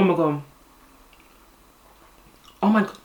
my god. Oh my god.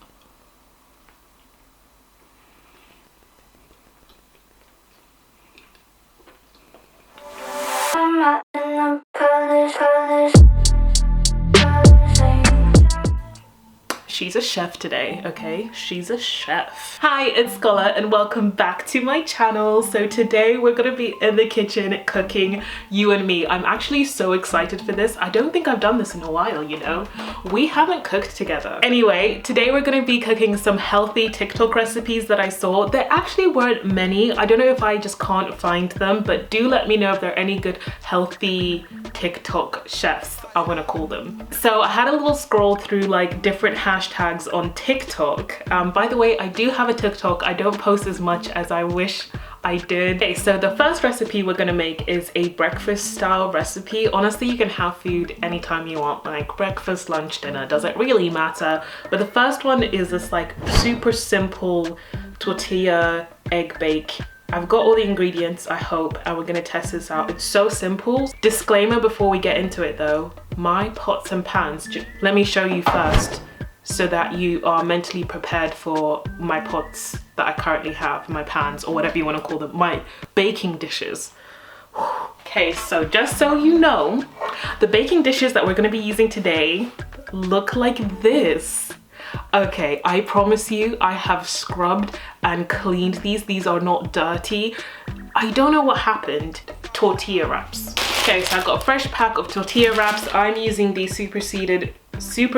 She's a chef today, okay? She's a chef. Hi, it's Scola and welcome back to my channel. So today we're gonna be in the kitchen cooking, you and me. I'm actually so excited for this. I don't think I've done this in a while, you know? We haven't cooked together. Anyway, today we're gonna be cooking some healthy TikTok recipes that I saw. There actually weren't many. I don't know if I just can't find them, but do let me know if there are any good healthy TikTok chefs, I want to call them. So I had a little scroll through like different hashtags on TikTok. By the way, I do have a TikTok. I don't post as much as I wish I did. Okay, so the first recipe we're gonna make is a breakfast style recipe. Honestly, you can have food anytime you want, like breakfast, lunch, dinner, doesn't really matter. But the first one is this like super simple tortilla egg bake. I've got all the ingredients, I hope, and we're gonna test this out. It's so simple. Disclaimer before we get into it though, my pots and pans, let me show you first so that you are mentally prepared for my pots that I currently have, my pans, or whatever you wanna call them, my baking dishes. Okay, so just so you know, the baking dishes that we're gonna be using today look like this. Okay, I promise you, I have scrubbed and cleaned these. These are not dirty. I don't know what happened. Tortilla wraps. Okay, so I've got a fresh pack of tortilla wraps. I'm using these super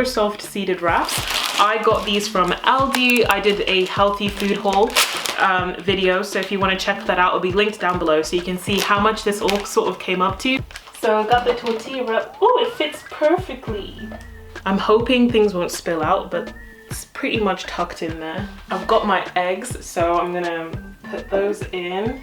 soft seeded wraps. I got these from Aldi. I did a healthy food haul video, so if you want to check that out, it'll be linked down below so you can see how much this all sort of came up to. So I got the tortilla wrap. Oh, it fits perfectly. I'm hoping things won't spill out, but it's pretty much tucked in there. I've got my eggs, so I'm gonna put those in.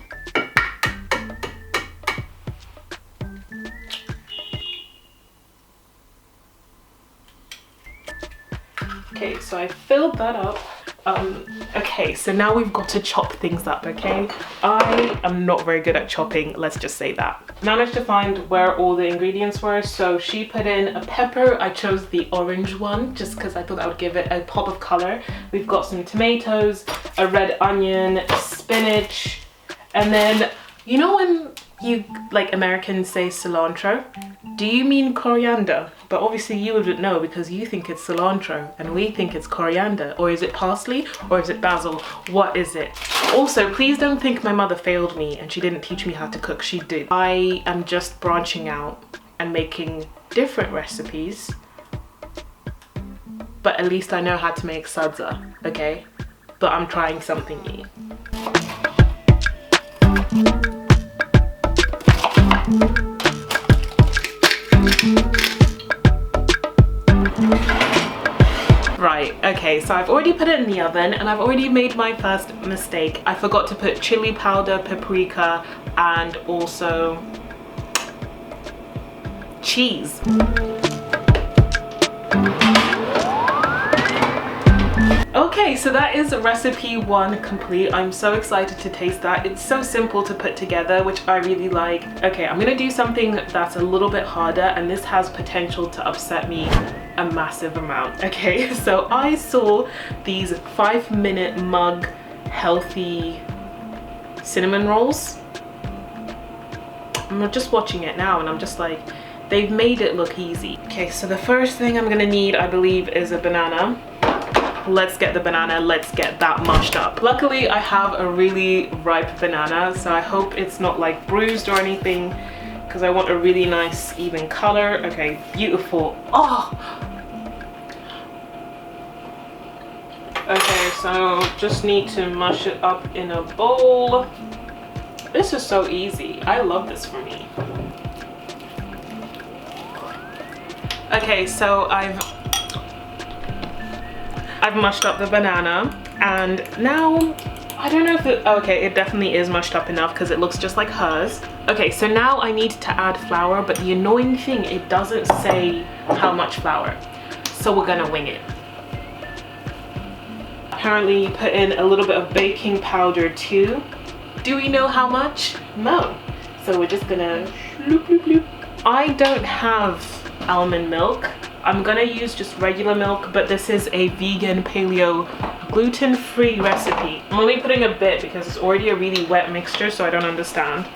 Okay, so I filled that up. Okay, so now we've got to chop things up, okay? I am not very good at chopping, let's just say that. Managed to find where all the ingredients were, so she put in a pepper. I chose the orange one just because I thought that would give it a pop of color. We've got some tomatoes, a red onion, spinach, and then, you know when you, like Americans say cilantro? Do you mean coriander? But obviously you wouldn't know because you think it's cilantro and we think it's coriander. Or is it parsley? Or is it basil? What is it? Also, please don't think my mother failed me and she didn't teach me how to cook. She did. I am just branching out and making different recipes. But at least I know how to make salsa, okay? But I'm trying something new. Right, okay, so I've already put it in the oven and I've already made my first mistake. I forgot to put chili powder, paprika, and also cheese. Okay, so that is recipe 1 complete. I'm so excited to taste that. It's so simple to put together, which I really like. Okay, I'm gonna do something that's a little bit harder, and this has potential to upset me a massive amount. Okay, so I saw these 5-minute mug healthy cinnamon rolls. I'm just watching it now and I'm just like, they've made it look easy. Okay, so the first thing I'm gonna need, I believe, is a banana. Let's get the banana, let's get that mushed up. Luckily, I have a really ripe banana, so I hope it's not like bruised or anything because I want a really nice even color. Okay, beautiful. Oh! Okay, so just need to mush it up in a bowl. This is so easy. I love this for me. Okay, so I've mushed up the banana and now I don't know if it, okay, it definitely is mushed up enough because it looks just like hers. Okay, so now I need to add flour, but the annoying thing, it doesn't say how much flour, so we're gonna wing it. Apparently you put in a little bit of baking powder too. Do we know how much? No. So we're just gonna bloop, bloop, bloop. I don't have almond milk. I'm gonna use just regular milk, but this is a vegan paleo gluten-free recipe. I'm only putting a bit because it's already a really wet mixture, so I don't understand.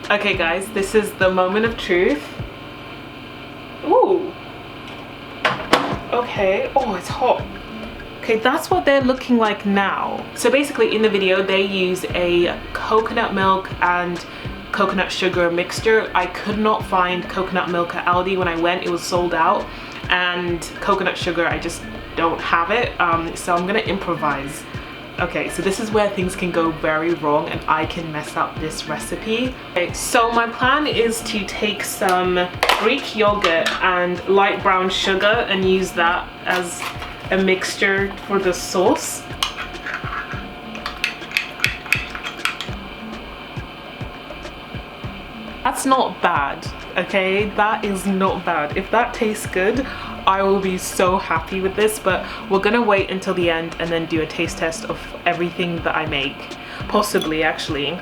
Okay guys, this is the moment of truth. Ooh. Okay, oh, it's hot. Okay, that's what they're looking like now. So basically in the video, they use a coconut milk and coconut sugar mixture. I could not find coconut milk at Aldi when I went, it was sold out. And coconut sugar, I just don't have it. So I'm gonna improvise. Okay, so this is where things can go very wrong and I can mess up this recipe. Okay, so my plan is to take some Greek yogurt and light brown sugar and use that as a mixture for the sauce. That's not bad, okay? That is not bad. If that tastes good, I will be so happy with this, but we're gonna wait until the end and then do a taste test of everything that I make. Possibly, actually.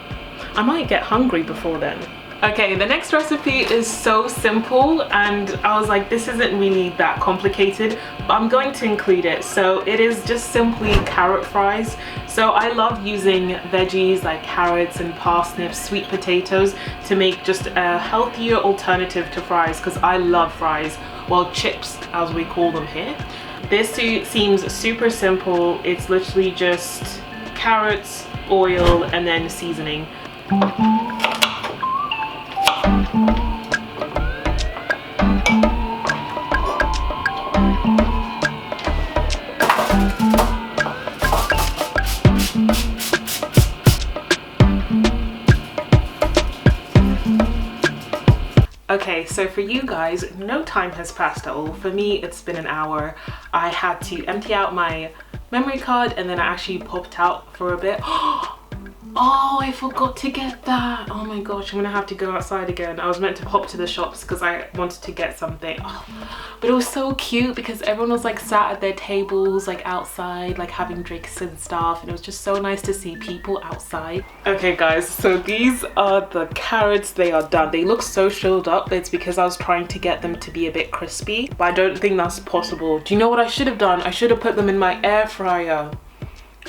I might get hungry before then. Okay, the next recipe is so simple and I was like, this isn't really that complicated, but I'm going to include it. So it is just simply carrot fries. So I love using veggies like carrots and parsnips, sweet potatoes to make just a healthier alternative to fries because I love fries, well, chips as we call them here. This seems super simple. It's literally just carrots, oil, and then seasoning. Okay, so for you guys, no time has passed at all. For me, it's been an hour. I had to empty out my memory card and then I actually popped out for a bit. Oh, I forgot to get that. Oh my gosh, I'm gonna have to go outside again. I was meant to pop to the shops because I wanted to get something. Oh, but it was so cute because everyone was like sat at their tables, like outside, like having drinks and stuff. And it was just so nice to see people outside. Okay guys, so these are the carrots. They are done. They look so shriveled up. It's because I was trying to get them to be a bit crispy, but I don't think that's possible. Do you know what I should have done? I should have put them in my air fryer.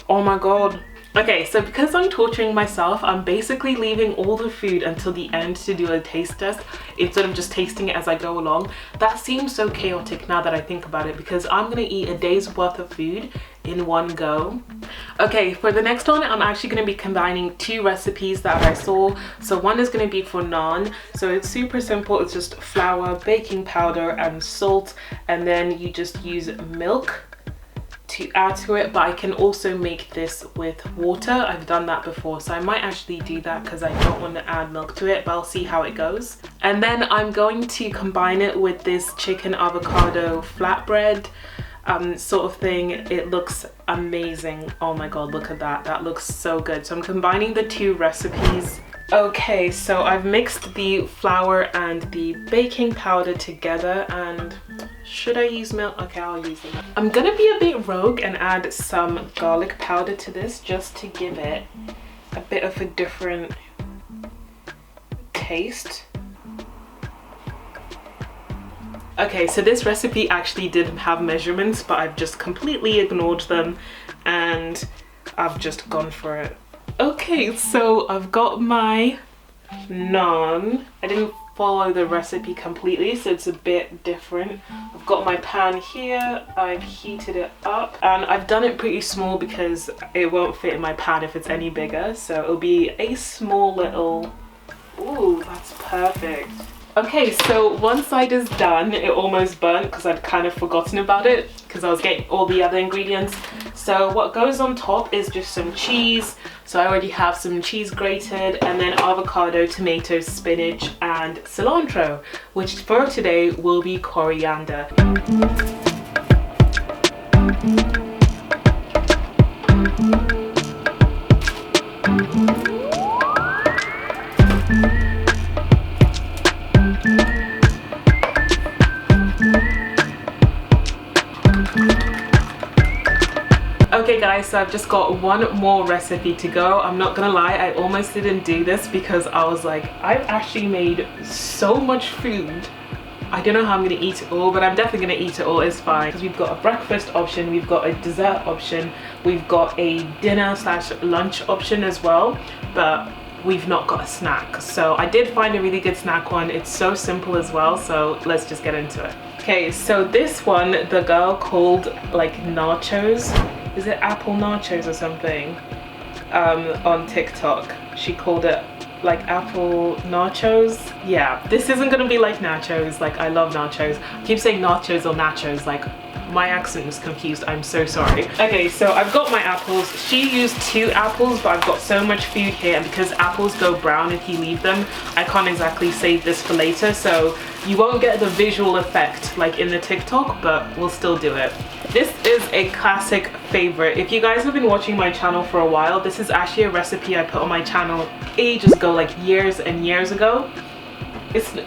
Oh my God. Okay, so because I'm torturing myself, I'm basically leaving all the food until the end to do a taste test instead of just tasting it as I go along. That seems so chaotic now that I think about it because I'm gonna eat a day's worth of food in one go. Okay, for the next one, I'm actually gonna be combining two recipes that I saw. So one is gonna be for naan. So it's super simple. It's just flour, baking powder, and salt. And then you just use milk to add to it, but I can also make this with water. I've done that before, so I might actually do that because I don't want to add milk to it, but I'll see how it goes. And then I'm going to combine it with this chicken avocado flatbread sort of thing. It looks amazing. Oh my God, look at that. That looks so good. So I'm combining the two recipes. Okay, so I've mixed the flour and the baking powder together, and should I use milk? Okay, I'll use it. I'm gonna be a bit rogue and add some garlic powder to this just to give it a bit of a different taste. Okay, so this recipe actually did have measurements, but I've just completely ignored them and I've just gone for it. Okay, so I've got my naan. I didn't follow the recipe completely, so it's a bit different. I've got my pan here, I've heated it up, and I've done it pretty small because it won't fit in my pan if it's any bigger, so it'll be a small little... Ooh, that's perfect. Okay, so one side is done. It almost burnt because I'd kind of forgotten about it because I was getting all the other ingredients. So what goes on top is just some cheese, So I already have some cheese grated, and then avocado, tomatoes, spinach, and cilantro, which for today will be coriander. Okay guys, so I've just got one more recipe to go. I'm not gonna lie, I almost didn't do this because I was like, I've actually made so much food. I don't know how I'm gonna eat it all, but I'm definitely gonna eat it all. It's fine, because we've got a breakfast option, we've got a dessert option, we've got a dinner/lunch option as well, but we've not got a snack. So I did find a really good snack one. It's so simple as well, so let's just get into it. Okay, so this one, the girl called like nachos. Is it apple nachos or something? On TikTok. She called it like apple nachos. Yeah, this isn't gonna be like nachos. Like, I love nachos. I keep saying nachos or nachos, like my accent is confused, I'm so sorry. Okay, so I've got my apples. She used 2 apples, but I've got so much food here, and because apples go brown if you leave them, I can't exactly save this for later, so you won't get the visual effect like in the TikTok, but we'll still do it. This is a classic favorite. If you guys have been watching my channel for a while, this is actually a recipe I put on my channel ages ago, like years and years ago.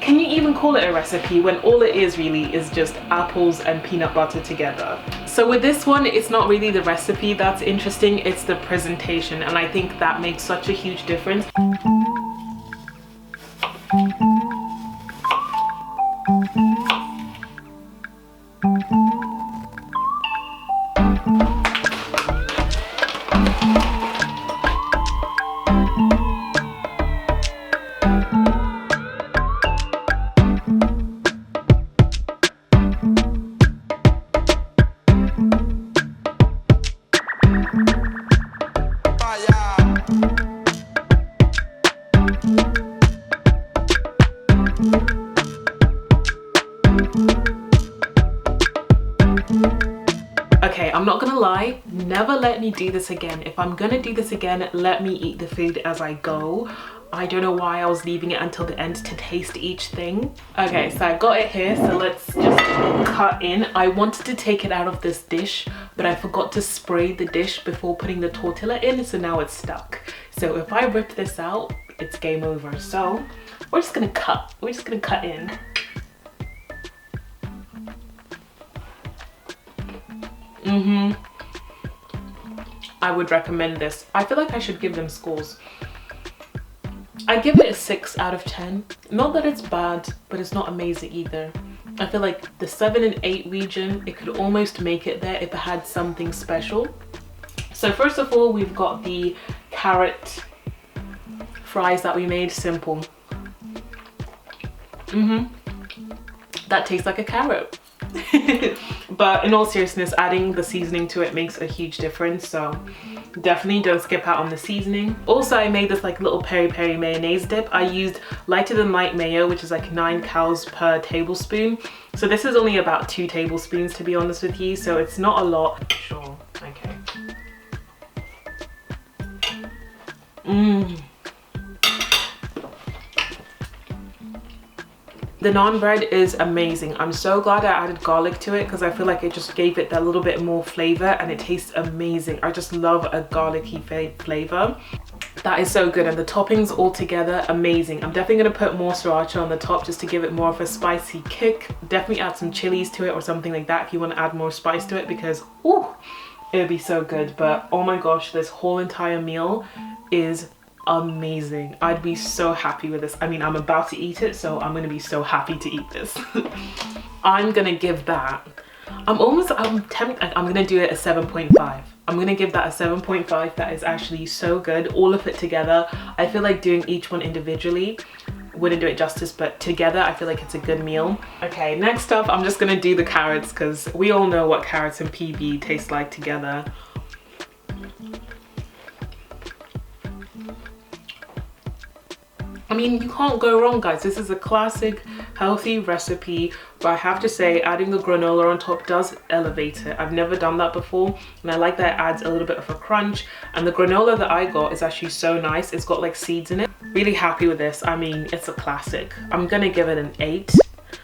Can you even call it a recipe when all it is really is just apples and peanut butter together? So with this one, it's not really the recipe that's interesting, it's the presentation, and I think that makes such a huge difference. Okay, I'm not gonna lie, never let me do this again. If I'm gonna do this again, let me eat the food as I go. I don't know why I was leaving it until the end to taste each thing. Okay, so I've got it here, so let's just cut in. I wanted to take it out of this dish, but I forgot to spray the dish before putting the tortilla in, so now it's stuck. So if I rip this out, it's game over. So we're just gonna cut. We're just gonna cut in. I would recommend this. I feel like I should give them scores. I give it a 6 out of 10. Not that it's bad, but it's not amazing either. I feel like the 7 and 8 region, it could almost make it there if it had something special. So first of all, we've got the carrot fries that we made. Simple. That tastes like a carrot. But in all seriousness, adding the seasoning to it makes a huge difference, so definitely don't skip out on the seasoning. Also, I made this like little peri peri mayonnaise dip. I used lighter than light mayo, which is like 9 calories per tablespoon. So this is only about 2 tablespoons to be honest with you, so it's not a lot. Sure, okay. The naan bread is amazing. I'm so glad I added garlic to it because I feel like it just gave it that little bit more flavor, and it tastes amazing. I just love a garlicky flavor. That is so good, and the toppings all together, amazing. I'm definitely gonna put more sriracha on the top just to give it more of a spicy kick. Definitely add some chilies to it or something like that if you want to add more spice to it, because ooh, it would be so good. But oh my gosh, this whole entire meal is amazing. I'd be so happy with this. I mean, I'm about to eat it, so I'm gonna be so happy to eat this. I'm gonna give that, I'm gonna do it a 7.5. I'm gonna give that a 7.5. That is actually so good. All of it together, I feel like doing each one individually wouldn't do it justice, but together I feel like it's a good meal. Okay, next up, I'm just gonna do the carrots because we all know what carrots and PB taste like together. I mean, you can't go wrong, guys. This is a classic healthy recipe but I have to say adding the granola on top does elevate it. I've never done that before, and I like that it adds a little bit of a crunch. And the granola that I got is actually so nice. It's got like seeds in it. Really happy with this. I mean, it's a classic. I'm gonna give it an 8.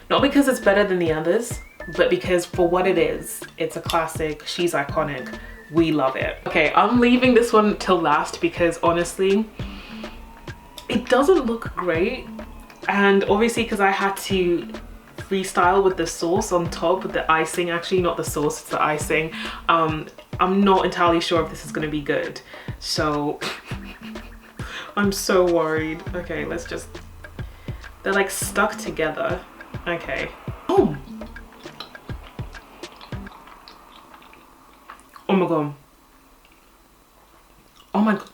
Not because it's better than the others, but because for what it is, it's a classic. She's iconic. We love it. Okay, I'm leaving this one till last because honestly, it doesn't look great. And obviously because I had to freestyle with the sauce on top, with the icing, actually not the sauce, it's the icing. I'm not entirely sure if this is gonna be good. So I'm so worried. Okay, let's just, they're like stuck together. Okay. Oh! Oh my god. Oh my god.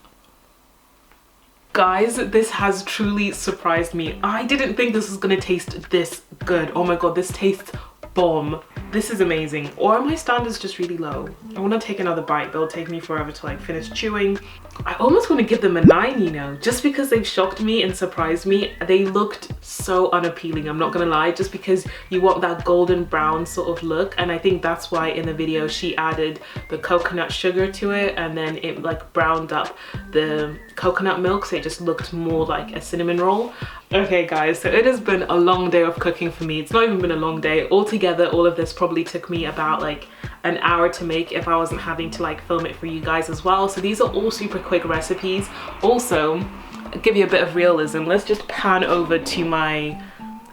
Guys, this has truly surprised me. I didn't think this was gonna taste this good. Oh my god, this tastes bomb. This is amazing. Or are my standards just really low? I want to take another bite, but it'll take me forever to like finish chewing. I almost want to give them a 9, you know, just because they've shocked me and surprised me. They looked so unappealing, I'm not gonna lie, just because you want that golden brown sort of look. And I think that's why in the video she added the coconut sugar to it, and then it like browned up the coconut milk, so it just looked more like a cinnamon roll. Okay guys, so it has been a long day of cooking for me. It's not even been a long day. Altogether, all of this probably took me about like an hour to make if I wasn't having to like film it for you guys as well. So these are all super quick recipes. Also, I'll give you a bit of realism. Let's just pan over to my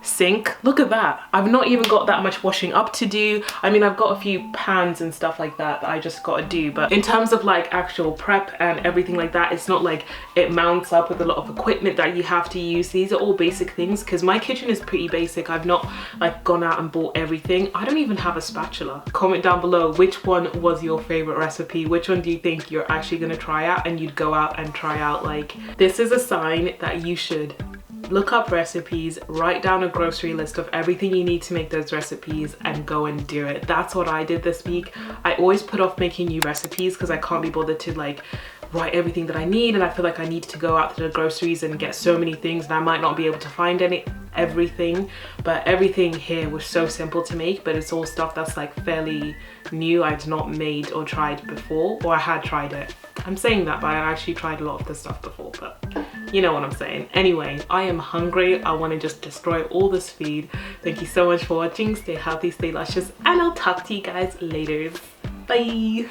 sink. Look at that. I've not even got that much washing up to do. I mean, I've got a few pans and stuff like that that I just got to do, but in terms of like actual prep and everything like that, it's not like it mounts up with a lot of equipment that you have to use. These are all basic things because my kitchen is pretty basic. I've not like gone out and bought everything. I don't even have a spatula. Comment down below which one was your favorite recipe. Which one do you think you're actually going to try out and you'd go out and try out? Like, this is a sign that you should look up recipes, write down a grocery list of everything you need to make those recipes, and go and do it. That's what I did this week. I always put off making new recipes because I can't be bothered to like write everything that I need, and I feel like I need to go out to the groceries and get so many things and I might not be able to find everything. But everything here was so simple to make, but it's all stuff that's like fairly new. I'd not made or tried before, or I had tried it. I'm saying that, but I actually tried a lot of this stuff before, but you know what I'm saying. Anyway, I am hungry. I want to just destroy all this food. Thank you so much for watching. Stay healthy, stay luscious, and I'll talk to you guys later. Bye.